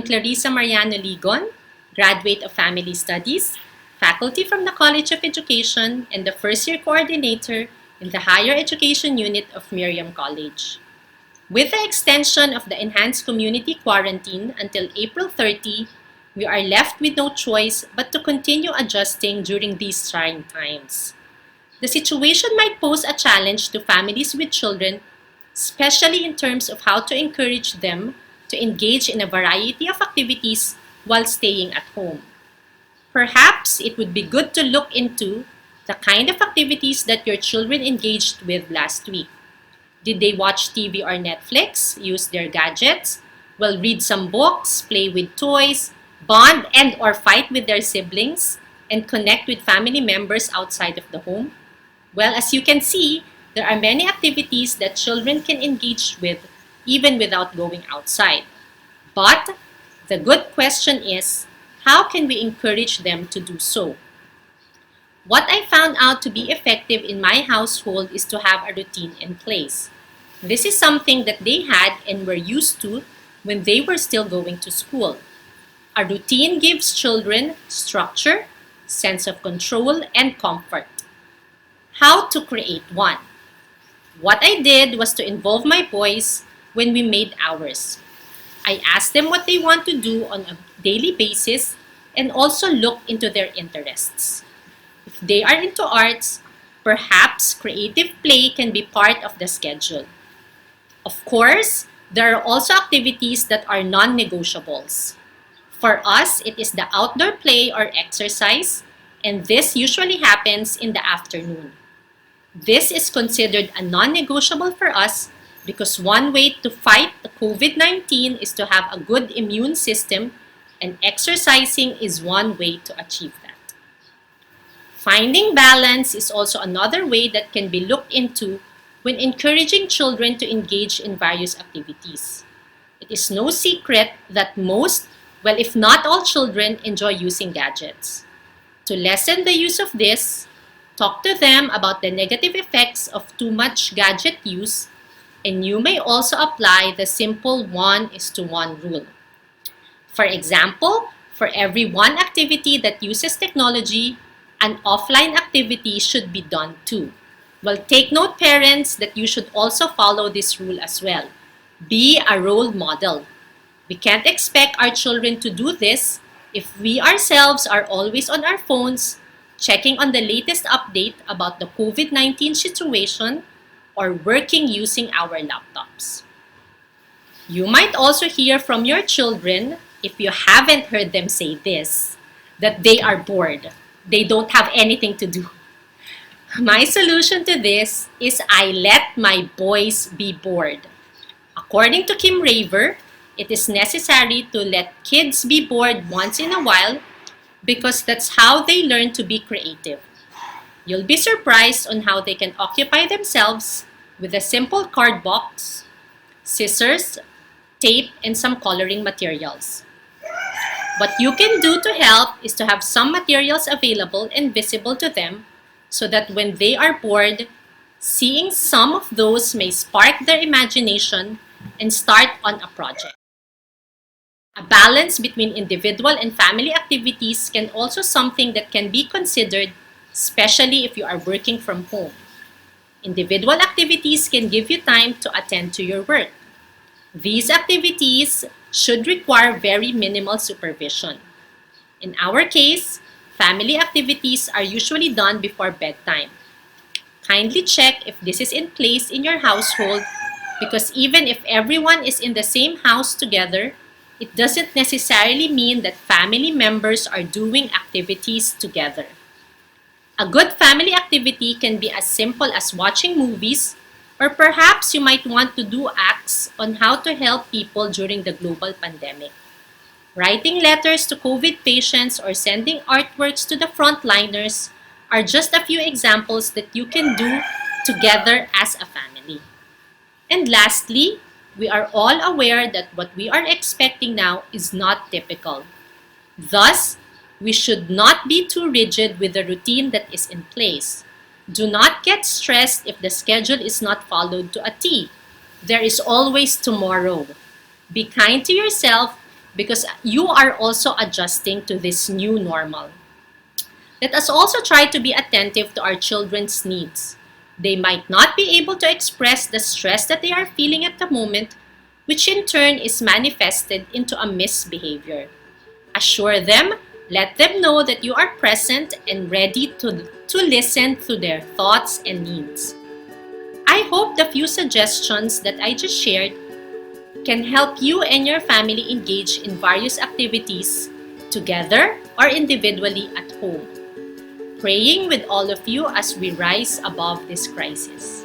Clarissa Mariano-Ligon, graduate of Family Studies, faculty from the College of Education, and the first-year coordinator in the Higher Education Unit of Miriam College. With the extension of the enhanced community quarantine until April 30, we are left with no choice but to continue adjusting during these trying times. The situation might pose a challenge to families with children, especially in terms of how to encourage them to engage in a variety of activities while staying at home. Perhaps it would be good to look into the kind of activities that your children engaged with last week. Did they watch TV or Netflix, use their gadgets, read some books, play with toys, bond and or fight with their siblings, and connect with family members outside of the home? Well, as you can see, there are many activities that children can engage with even without going outside. But the good question is, how can we encourage them to do so? What I found out to be effective in my household is to have a routine in place. This is something that they had and were used to when they were still going to school. A routine gives children structure, sense of control, and comfort. How to create one? What I did was to involve my boys when we made ours. I asked them what they want to do on a daily basis and also looked into their interests. If they are into arts, perhaps creative play can be part of the schedule. Of course, there are also activities that are non-negotiables. For us, it is the outdoor play or exercise, and this usually happens in the afternoon. This is considered a non-negotiable for us because one way to fight the COVID-19 is to have a good immune system, and exercising is one way to achieve that. Finding balance is also another way that can be looked into when encouraging children to engage in various activities. It is no secret that most, if not all children, enjoy using gadgets. To lessen the use of this, talk to them about the negative effects of too much gadget use, and you may also apply the simple 1:1 rule. For example, for every one activity that uses technology, an offline activity should be done too. Take note, parents, that you should also follow this rule as well. Be a role model. We can't expect our children to do this if we ourselves are always on our phones, checking on the latest update about the COVID-19 situation, or working using our laptops. You might also hear from your children, if you haven't heard them say this, that they are bored. They don't have anything to do. My solution to this is I let my boys be bored. According to Kim Raver, it is necessary to let kids be bored once in a while because that's how they learn to be creative. You'll be surprised on how they can occupy themselves with a simple card box, scissors, tape, and some coloring materials. What you can do to help is to have some materials available and visible to them so that when they are bored, seeing some of those may spark their imagination and start on a project. A balance between individual and family activities can also something that can be considered, especially if you are working from home. Individual activities can give you time to attend to your work. These activities should require very minimal supervision. In our case, family activities are usually done before bedtime. Kindly check if this is in place in your household because even if everyone is in the same house together, it doesn't necessarily mean that family members are doing activities together. A good family activity can be as simple as watching movies, or perhaps you might want to do acts on how to help people during the global pandemic. Writing letters to COVID patients or sending artworks to the frontliners are just a few examples that you can do together as a family. And lastly, we are all aware that what we are expecting now is not typical. Thus, we should not be too rigid with the routine that is in place. Do not get stressed if the schedule is not followed to a T. There is always tomorrow. Be kind to yourself because you are also adjusting to this new normal. Let us also try to be attentive to our children's needs. They might not be able to express the stress that they are feeling at the moment, which in turn is manifested into a misbehavior. Assure them, let them know that you are present and ready to listen to their thoughts and needs. I hope the few suggestions that I just shared can help you and your family engage in various activities together or individually at home. Praying with all of you as we rise above this crisis.